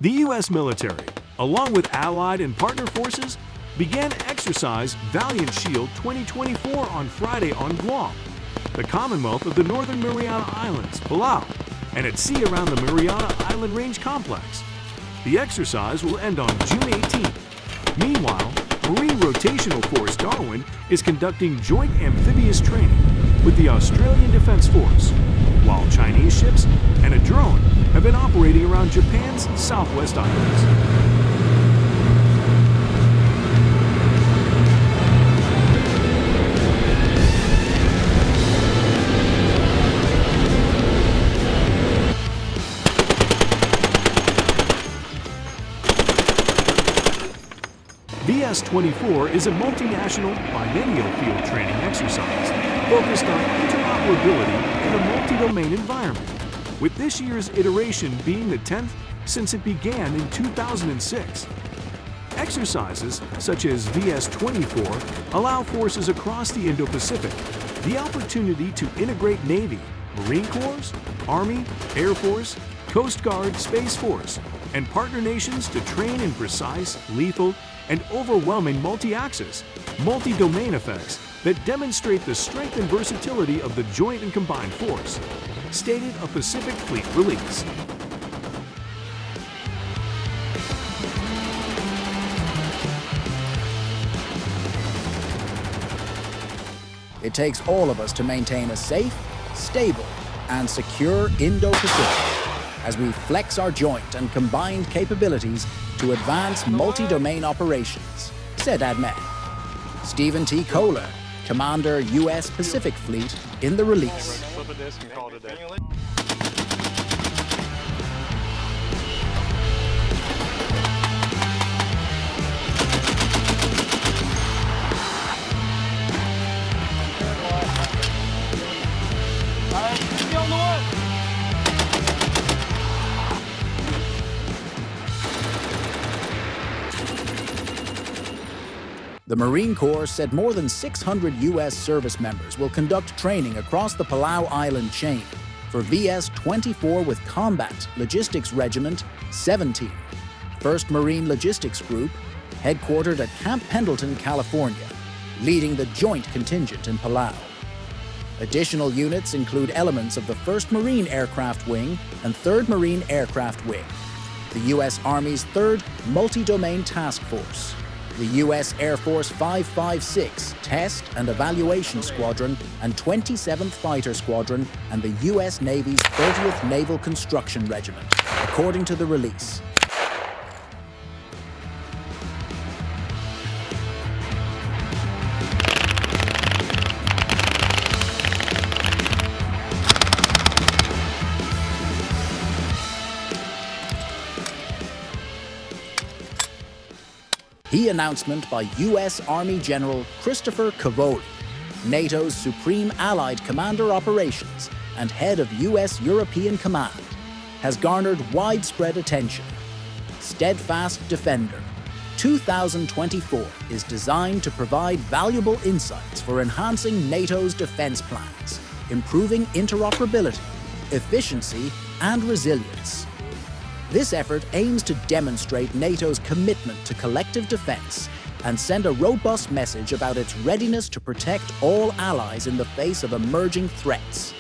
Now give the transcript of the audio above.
The U.S. military, along with allied and partner forces, began exercise Valiant Shield 2024 on Friday on Guam, the Commonwealth of the Northern Mariana Islands, Palau, and at sea around the Mariana Island Range Complex. The exercise will end on June 18th. Meanwhile, Marine Rotational Force-Darwin is conducting joint amphibious training with the Australian Defence Force, while Chinese ships and a drone have been operating around Japan's Southwest Islands. VS-24 is a multinational biennial field training exercise focused on interoperability in a multi-domain environment, with this year's iteration being the 10th since it began in 2006. Exercises such as VS-24 allow forces across the Indo-Pacific the opportunity to integrate Navy, Marine Corps, Army, Air Force, Coast Guard, Space Force, and partner nations to train in precise, lethal, and overwhelming multi-axis, multi-domain effects that demonstrate the strength and versatility of the joint and combined force, stated a Pacific Fleet release. It takes all of us to maintain a safe, stable, and secure Indo-Pacific as we flex our joint and combined capabilities to advance multi-domain operations, said Admin Stephen T. Kohler, Commander U.S. Pacific Fleet, in the release. The Marine Corps said more than 600 U.S. service members will conduct training across the Palau Island chain for VS-24 with Combat Logistics Regiment 17, 1st Marine Logistics Group, headquartered at Camp Pendleton, California, leading the joint contingent in Palau. Additional units include elements of the 1st Marine Aircraft Wing and 3rd Marine Aircraft Wing, the U.S. Army's 3rd Multi-Domain Task Force, the U.S. Air Force 556 Test and Evaluation Squadron and 27th Fighter Squadron, and the U.S. Navy's 30th Naval Construction Regiment, according to the release. Announcement by U.S. Army General Christopher Cavoli, NATO's Supreme Allied Commander Operations and head of U.S. European Command, has garnered widespread attention. Steadfast Defender 2024 is designed to provide valuable insights for enhancing NATO's defense plans, improving interoperability, efficiency, and resilience. This effort aims to demonstrate NATO's commitment to collective defense and send a robust message about its readiness to protect all allies in the face of emerging threats.